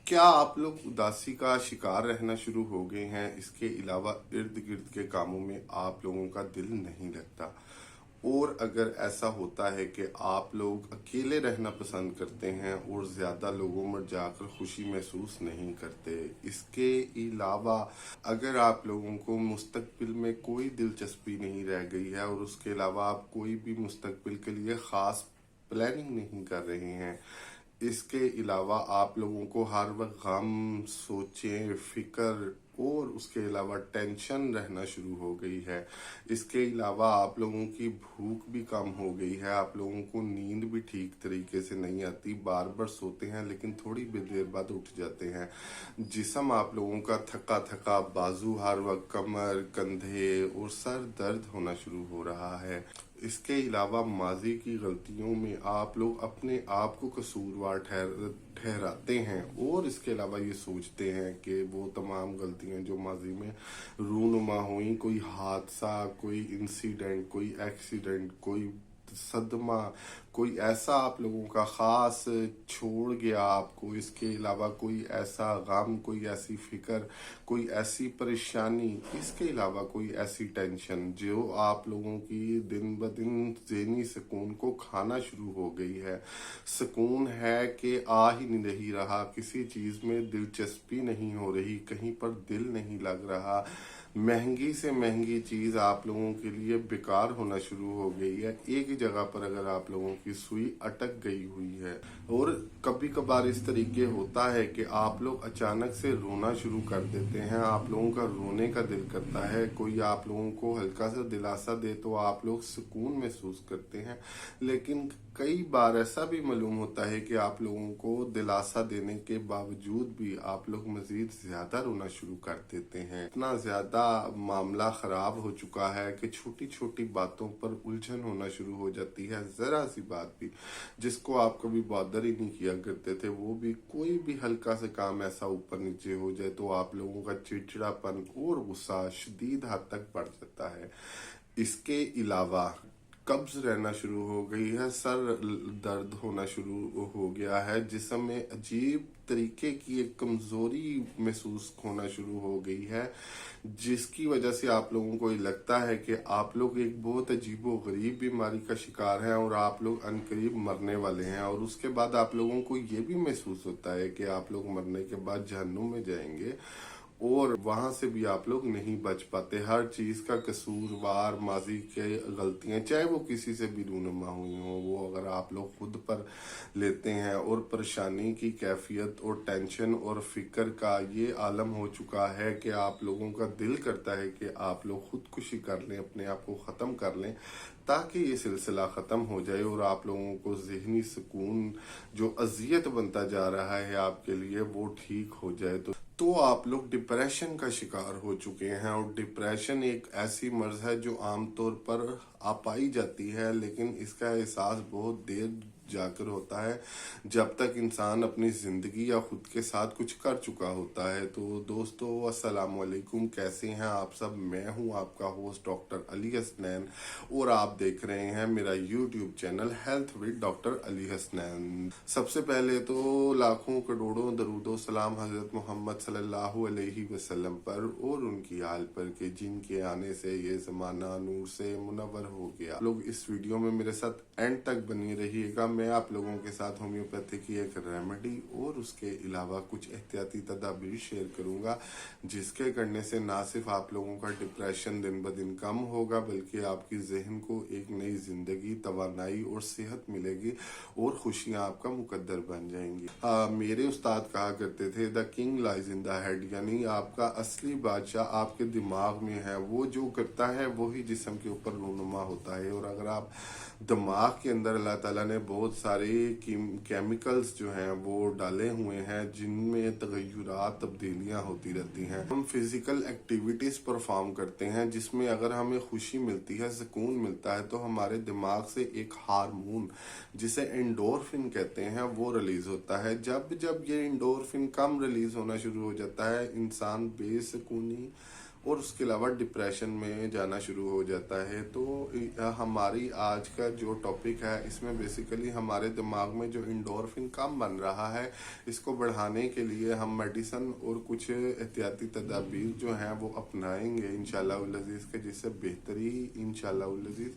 क्या आप लोग उदासी का शिकार रहना शुरू हो गए हैं? इसके अलावा इर्द गिर्द के कामों में आप लोगों का दिल नहीं लगता, और अगर ऐसा होता है कि आप लोग अकेले रहना पसंद करते हैं और ज़्यादा लोगों में जाकर खुशी महसूस नहीं करते। इसके अलावा अगर आप लोगों को मुस्तकबिल में कोई दिलचस्पी नहीं रह गई है और उसके अलावा आप कोई भी मुस्तकबिल के लिए ख़ास प्लानिंग नहीं कर रहे हैं, इसके अलावा आप लोगों को हर वक्त गम, सोचें, फिक्र और उसके अलावा टेंशन रहना शुरू हो गई है। इसके अलावा आप लोगों की भूख भी कम हो गई है, आप लोगों को नींद भी ठीक तरीके से नहीं आती, बार बार सोते हैं लेकिन थोड़ी देर बाद उठ जाते हैं। जिस्म आप लोगों का थका थका, बाजू हर वक्त, कमर, कंधे और सर दर्द होना शुरू हो रहा है। इसके अलावा माजी की गलतियों में आप लोग अपने आप को कसूरवार ठहराते हैं और इसके अलावा ये सोचते हैं कि वो तमाम गलतियां जो माजी में रूनुमा हुई, कोई हादसा, कोई इंसिडेंट, कोई एक्सीडेंट, कोई सदमा, कोई ऐसा आप लोगों का ख़ास छोड़ गया आपको, इसके अलावा कोई ऐसा गम, कोई ऐसी फिक्र, कोई ऐसी परेशानी, इसके अलावा कोई ऐसी टेंशन जो आप लोगों की दिन ब दिन ज़हनी सुकून को खाना शुरू हो गई है। सुकून है कि आ ही नहीं रहा, किसी चीज़ में दिलचस्पी नहीं हो रही, कहीं पर दिल नहीं लग रहा, महंगी से महंगी चीज़ आप लोगों के लिए बेकार होना शुरू हो गई है। एक ही जगह पर अगर आप लोगों की सुई अटक गई हुई है, और कभी कभार इस तरीके होता है कि आप लोग अचानक से रोना शुरू कर देते हैं, आप लोगों का रोने का दिल करता है, कोई आप लोगों को हल्का सा दिलासा दे तो आप लोग सुकून महसूस करते हैं। लेकिन कई बार ऐसा भी मालूम होता है कि आप लोगों को दिलासा देने के बावजूद भी आप लोग मजीद ज्यादा रोना शुरू कर देते हैं। इतना ज्यादा मामला खराब हो चुका है कि छोटी छोटी बातों पर उलझन होना शुरू हो जाती है। जरा सी बात भी जिसको आप कभी बॉदर ही नहीं किया करते थे, वो भी कोई भी हल्का सा काम ऐसा ऊपर नीचे हो जाए तो आप लोगों का चिड़चिड़ापन और गुस्सा शदीद हद तक बढ़ जाता है। इसके अलावा कब्ज रहना शुरू हो गई है, सर दर्द होना शुरू हो गया है, जिस्म में अजीब तरीके की एक कमजोरी महसूस होना शुरू हो गई है, जिसकी वजह से आप लोगों को ये लगता है कि आप लोग एक बहुत अजीबो गरीब बीमारी का शिकार हैं और आप लोग अनकरीब मरने वाले हैं। और उसके बाद आप लोगों को ये भी महसूस होता है कि आप लोग मरने के बाद जहन्नुम में जाएंगे और वहां से भी आप लोग नहीं बच पाते। हर चीज का कसूरवार माजी के गलतियां, चाहे वो किसी से भी रूनुमा हुई हो, वो अगर आप लोग खुद पर लेते हैं और परेशानी की कैफियत और टेंशन और फिक्र का ये आलम हो चुका है कि आप लोगों का दिल करता है कि आप लोग खुदकुशी कर लें, अपने आप को ख़त्म कर लें ताकि ये सिलसिला ख़त्म हो जाए और आप लोगों को ज़हनी सुकून जो अजियत बनता जा रहा है आपके लिए वो ठीक हो जाए। तो आप लोग डिप्रेशन का शिकार हो चुके हैं, और डिप्रेशन एक ऐसी मर्ज है जो आमतौर पर पाई जाती है, लेकिन इसका एहसास बहुत देर जाकर होता है जब तक इंसान अपनी ज़िंदगी या खुद के साथ कुछ कर चुका होता है। तो दोस्तों अस्सलाम वालेकुम, कैसे हैं आप सब? मैं हूं आपका होस्ट डॉक्टर अली हसनैन और आप देख रहे हैं मेरा YouTube channel health with doctor Ali Hasnain. सबसे पहले तो लाखों करोड़ों दरूदो सलाम हजरत मोहम्मद सल्लल्लाहु अलैहि वसल्लम पर और उनकी आल पर के जिनके आने से ये ज़माना नूर से मुनव्वर हो गया। लोग इस वीडियो में मेरे साथ एंड तक बनी रहिएगा। मैं आप लोगों के साथ होम्योपैथी की एक रेमेडी और उसके अलावा कुछ एहतियाती तदाबीर शेयर करूंगा, जिसके करने से ना सिर्फ आप लोगों का डिप्रेशन दिन ब दिन कम होगा, बल्कि आपकी जहन को एक नई जिंदगी, तवानाई और सेहत मिलेगी और खुशियां आपका मुकद्दर बन जाएंगी। मेरे उस्ताद कहा करते थे the king lies in the head, यानी आपका असली बादशाह आपके दिमाग में है, वो जो करता है वही जिस्म के ऊपर रूनुमा होता है। और अगर आप दिमाग के अंदर अल्लाह ताला ने बहुत सारे केमिकल्स जो हैं वो डाले हुए हैं जिनमें तगय्युरात, तब्दीलियां होती रहती हैं। हम फिजिकल एक्टिविटीज परफॉर्म करते हैं जिसमें अगर हमें खुशी मिलती है, सुकून मिलता है, तो हमारे दिमाग से एक हार्मोन जिसे एंडोर्फिन कहते हैं वो रिलीज होता है। जब जब ये एंडोर्फिन कम रिलीज होना शुरू हो जाता है, इंसान बेसुकूनी और उसके अलावा डिप्रेशन में जाना शुरू हो जाता है। तो हमारी आज का जो टॉपिक है इसमें बेसिकली हमारे दिमाग में जो इंडोर्फिन कम बन रहा है, इसको बढ़ाने के लिए हम मेडिसन और कुछ एहतियाती तदाबीर जो हैं वो अपनाएंगे इंशाल्लाह उल अज़ीज़ के, जिससे बेहतरी इंशाल्लाह उल अज़ीज़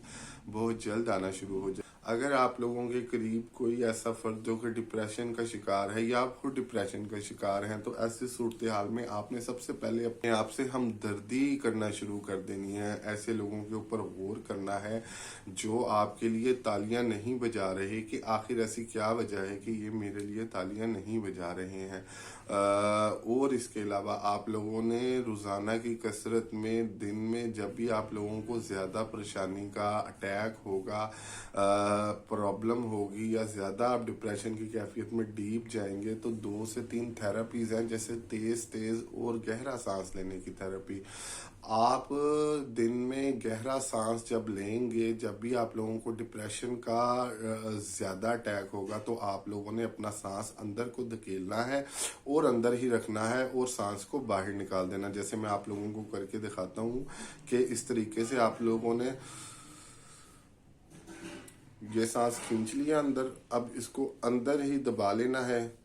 बहुत जल्द आना शुरू हो जाए। अगर आप लोगों के करीब कोई ऐसा फर्द जो कि डिप्रेशन का शिकार है या आप खुद डिप्रेशन का शिकार हैं, तो ऐसी सूरत हाल में आपने सबसे पहले अपने आप से हमदर्दी करना शुरू कर देनी है। ऐसे लोगों के ऊपर गौर करना है जो आपके लिए तालियां नहीं बजा रहे कि आखिर ऐसी क्या वजह है कि ये मेरे लिए तालियां नहीं बजा रहे हैं। और इसके अलावा आप लोगों ने रोज़ाना की कसरत में दिन में जब भी आप लोगों को ज़्यादा परेशानी का अटैक होगा, प्रॉब्लम होगी या ज़्यादा आप डिप्रेशन की कैफियत में डीप जाएंगे, तो 2 से 3 थेरेपीज़ हैं, जैसे तेज़ और गहरा सांस लेने की थेरेपी। आप दिन में गहरा सांस जब लेंगे, जब भी आप लोगों को डिप्रेशन का ज़्यादा अटैक होगा, तो आप लोगों ने अपना सांस अंदर को धकेलना है और अंदर ही रखना है और सांस को बाहर निकाल देना। जैसे मैं आप लोगों को करके दिखाता हूँ कि इस तरीके से आप लोगों ने ये सांस खींच लिया अंदर, अब इसको अंदर ही दबा लेना है।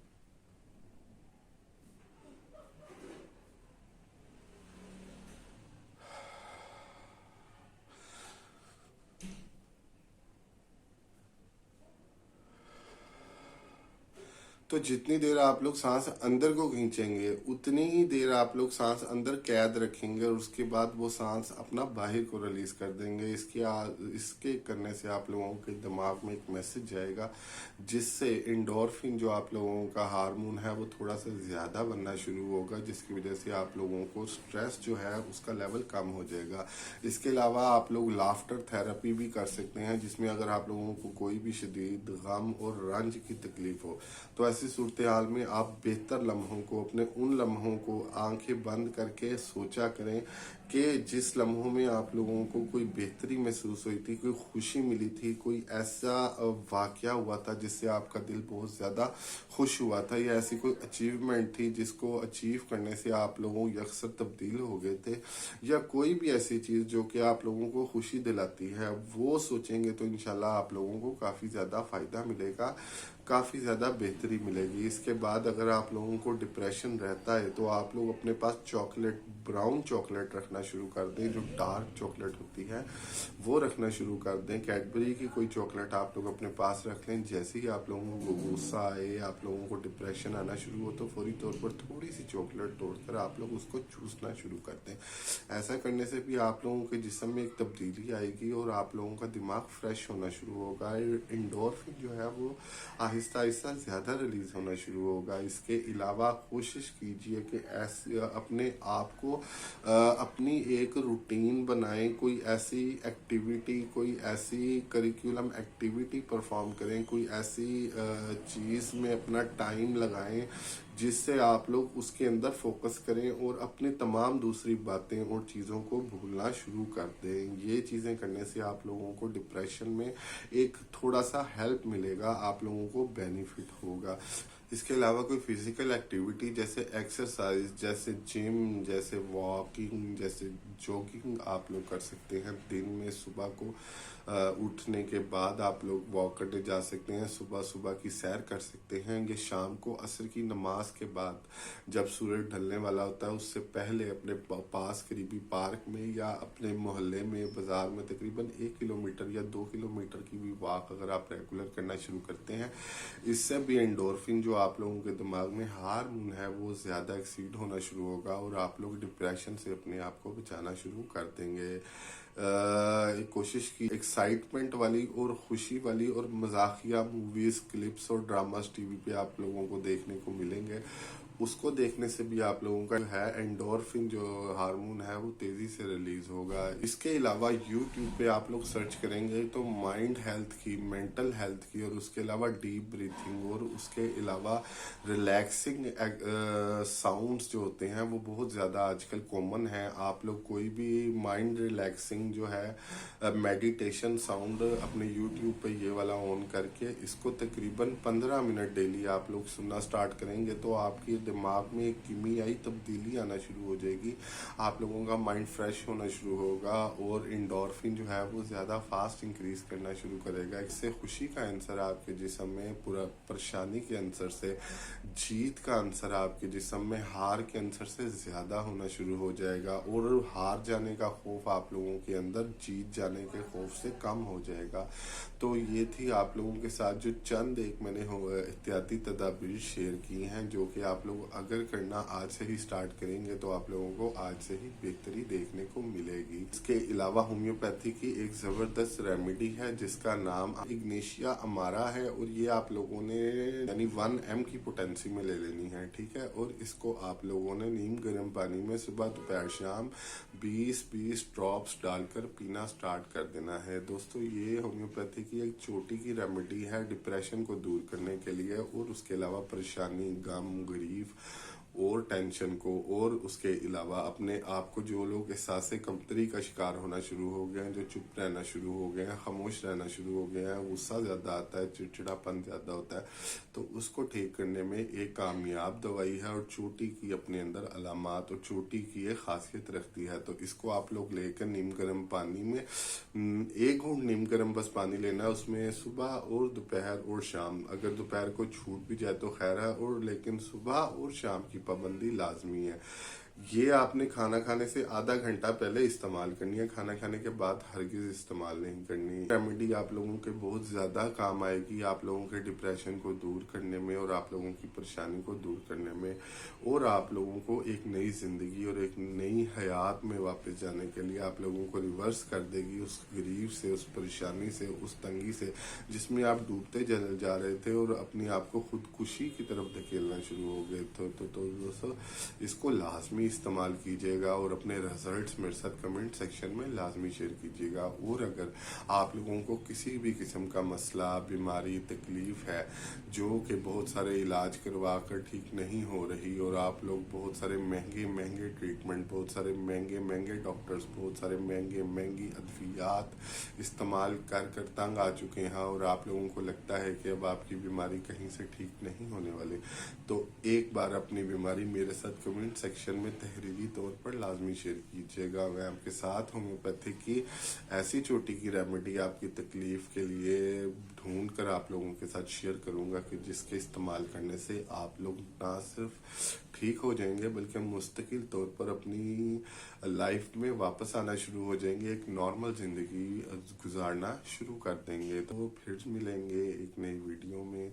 तो जितनी देर आप लोग सांस अंदर को खींचेंगे, उतनी ही देर आप लोग सांस अंदर कैद रखेंगे और उसके बाद वो सांस अपना बाहर को रिलीज कर देंगे। इसके करने से आप लोगों के दिमाग में एक मैसेज जाएगा, जिससे इंडोर्फिन जो आप लोगों का हार्मोन है वो थोड़ा सा ज़्यादा बनना शुरू होगा, जिसकी वजह से आप लोगों को स्ट्रेस जो है उसका लेवल कम हो जाएगा। इसके अलावा आप लोग लाफ्टर थेरेपी भी कर सकते हैं, जिसमें अगर आप लोगों को कोई भी शदीद गम और रंज की तकलीफ हो, तो ऐसी सूरत हाल में आप बेहतर लम्हों को, अपने उन लम्हों को आंखें बंद करके सोचा करें कि जिस लम्हों में आप लोगों को कोई बेहतरी महसूस हुई थी, कोई खुशी मिली थी, कोई ऐसा वाक़या हुआ था जिससे आपका दिल बहुत ज़्यादा खुश हुआ था, या ऐसी कोई अचीवमेंट थी जिसको अचीव करने से आप लोगों यकसर तब्दील हो गए थे, या कोई भी ऐसी चीज़ जो कि आप लोगों को खुशी दिलाती है, वो सोचेंगे तो इंशाल्लाह आप लोगों को काफ़ी ज़्यादा फ़ायदा मिलेगा, काफ़ी ज़्यादा बेहतरी मिलेगी। इसके बाद अगर आप लोगों को डिप्रेशन रहता है, तो आप लोग अपने पास चॉकलेट, ब्राउन चॉकलेट रखना शुरू कर दें, जो डार्क चॉकलेट होती है वो रखना शुरू कर दें। कैडबरी की कोई चॉकलेट आप लोग अपने पास रख लें। जैसे ही आप लोगों को गुस्सा आए, आप लोगों को डिप्रेशन आना शुरू हो, तो फौरी तौर पर थोड़ी सी चॉकलेट तोड़कर आप लोग उसको चूसना शुरू कर दें। ऐसा करने से भी आप लोगों के जिस्म में एक तब्दीली आएगी और आप लोगों का दिमाग फ्रेश होना शुरू होगा। इंडोर्फिन जो है वो आहिस्ता आहिस्ता ज़्यादा रिलीज होना शुरू होगा। इसके अलावा कोशिश कीजिए कि ऐसे अपने आप को अपनी एक रूटीन बनाएं, कोई ऐसी एक्टिविटी, कोई ऐसी करिकुलम एक्टिविटी परफॉर्म करें, कोई ऐसी चीज़ में अपना टाइम लगाएं जिससे आप लोग उसके अंदर फोकस करें और अपनी तमाम दूसरी बातें और चीज़ों को भूलना शुरू कर दें। ये चीज़ें करने से आप लोगों को डिप्रेशन में एक थोड़ा सा हेल्प मिलेगा, आप लोगों को बेनिफिट होगा। इसके अलावा कोई फिजिकल एक्टिविटी जैसे एक्सरसाइज, जैसे जिम, जैसे वॉकिंग, जैसे जॉगिंग आप लोग कर सकते हैं। दिन में सुबह को उठने के बाद आप लोग वॉक करने जा सकते हैं, सुबह सुबह की सैर कर सकते हैं। ये शाम को असर की नमाज के बाद जब सूरज ढलने वाला होता है, उससे पहले अपने पास करीबी पार्क में या अपने मोहल्ले में, बाजार में तकरीबन 1 किलोमीटर या 2 किलोमीटर की भी वॉक अगर आप रेगुलर करना शुरू करते हैं, इससे भी एंडोर्फिन जो आप लोगों के दिमाग में हार्मोन है वो ज़्यादा एक्सीड होना शुरू होगा और आप लोग डिप्रेशन से अपने आप को बचाना शुरू कर देंगे। कोशिश की एक्साइटमेंट वाली और खुशी वाली और मजाकिया मूवीज, क्लिप्स और ड्रामास टीवी पे आप लोगों को देखने को मिलेंगे। उसको देखने से भी आप लोगों का है एंडोर्फिन जो हार्मोन है वो तेजी से रिलीज होगा। इसके अलावा यूट्यूब पे आप लोग सर्च करेंगे तो माइंड हेल्थ की, मेंटल हेल्थ की और उसके अलावा डीप ब्रीथिंग और उसके अलावा रिलैक्सिंग साउंड्स जो होते हैं वो बहुत ज़्यादा आजकल कॉमन है। आप लोग कोई भी माइंड रिलैक्सिंग जो है मेडिटेशन साउंड अपने यूट्यूब पे ये वाला ऑन करके इसको तकरीबन 15 मिनट डेली आप लोग सुनना स्टार्ट करेंगे तो आपकी दिमाग में एक कीमियाई तब्दीली आना शुरू हो जाएगी, आप लोगों का माइंड फ्रेश होना शुरू होगा और इंडोर्फिन जो है वो ज़्यादा फास्ट इंक्रीज करना शुरू करेगा। इससे खुशी का आंसर आपके जिस्म में, पूरा परेशानी के आंसर से जीत का आंसर आपके जिस्म में हार के आंसर से ज़्यादा होना शुरू हो जाएगा और हार जाने का खौफ आप लोगों के अंदर जीत जाने के खौफ से कम हो जाएगा। तो ये थी आप लोगों के साथ जो चंद एक मैंने एहतियाती तदाबीर शेयर की हैं, जो कि आप लोग अगर करना आज से ही स्टार्ट करेंगे तो आप लोगों को आज से ही बेहतरी देखने को मिलेगी। इसके अलावा होम्योपैथी की एक ज़बरदस्त रेमेडी है जिसका नाम इग्नेशिया अमारा है और ये आप लोगों ने यानी 1 mg की पोटेंसी में ले लेनी है, ठीक है। और इसको आप लोगों ने नीम गर्म पानी में सुबह दोपहर शाम 20-20 ड्रॉप्स डालकर पीना स्टार्ट कर देना है। दोस्तों ये होम्योपैथी की एक छोटी की रेमेडी है डिप्रेशन को दूर करने के लिए और उसके अलावा परेशानी, गम, गरीब और टेंशन को, और उसके अलावा अपने आप को जो लोग एहसास कमतरी का शिकार होना शुरू हो गए हैं, जो चुप रहना शुरू हो गए हैं, खामोश रहना शुरू हो गए हैं, गुस्सा ज़्यादा आता है, चिड़चिड़ापन ज़्यादा होता है, तो उसको ठीक करने में एक कामयाब दवाई है और चोटी की अपने अंदर अलामात और चोटी की एक खासियत रखती है। तो इसको आप लोग लेकर नीम गर्म पानी में 1 घूंट नीम गर्म बस पानी लेना है, उसमें सुबह और दोपहर और शाम, अगर दोपहर को छूट भी जाए तो खैर है, और लेकिन सुबह और शाम की पाबंदी लाजमी है। ये आपने खाना खाने से आधा घंटा पहले इस्तेमाल करनी है, खाना खाने के बाद हरगिज इस्तेमाल नहीं करनी। रेमेडी आप लोगों के बहुत ज़्यादा काम आएगी, आप लोगों के डिप्रेशन को दूर करने में और आप लोगों की परेशानी को दूर करने में, और आप लोगों को एक नई ज़िंदगी और एक नई हयात में वापस जाने के लिए आप लोगों को रिवर्स कर देगी उस गरीब से, उस परेशानी से, उस तंगी से जिसमें आप डूबते जा रहे थे और अपने आप को खुदकुशी की तरफ धकेलना शुरू हो गए थे। तो दोस्तों इसको लाजमी इस्तेमाल कीजिएगा और अपने रिजल्ट्स मेरे साथ कमेंट सेक्शन में लाजमी शेयर कीजिएगा। और अगर आप लोगों को किसी भी किस्म का मसला, बीमारी, तकलीफ है जो कि बहुत सारे इलाज करवा कर ठीक नहीं हो रही और आप लोग बहुत सारे महंगे ट्रीटमेंट, बहुत सारे महंगे डॉक्टर्स, बहुत सारे महंगी अद्वियात इस्तेमाल कर तंग आ चुके हैं और आप लोगों को लगता है कि अब आपकी बीमारी कहीं से ठीक नहीं होने वाली, तो एक बार अपनी बीमारी मेरे साथ कमेंट सेक्शन में तहरीरी तौर पर लाजमी शेयर कीजिएगा। मैं आपके साथ होम्योपैथी की ऐसी छोटी की रेमेडी आपकी तकलीफ के लिए ढूंढ कर आप लोगों के साथ शेयर करूंगा कि जिसके इस्तेमाल करने से आप लोग ना सिर्फ ठीक हो जाएंगे बल्कि मुस्तकिल तौर पर अपनी लाइफ में वापस आना शुरू हो जाएंगे, एक नॉर्मल ज़िंदगी गुजारना शुरू कर देंगे। तो फिर मिलेंगे एक नई वीडियो में,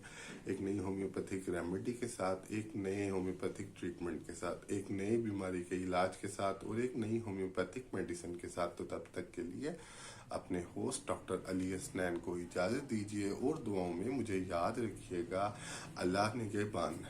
एक नई होम्योपैथिक रेमेडी के साथ, एक नए होम्योपैथिक ट्रीटमेंट के साथ, एक नई बीमारी के इलाज के साथ और एक नई होम्योपैथिक मेडिसिन के साथ। तो तब तक के लिए अपने होस्ट डॉक्टर अली हसनैन को इजाज़त दीजिए और दुआओं में मुझे याद रखिएगा। अल्लाह निगहबान।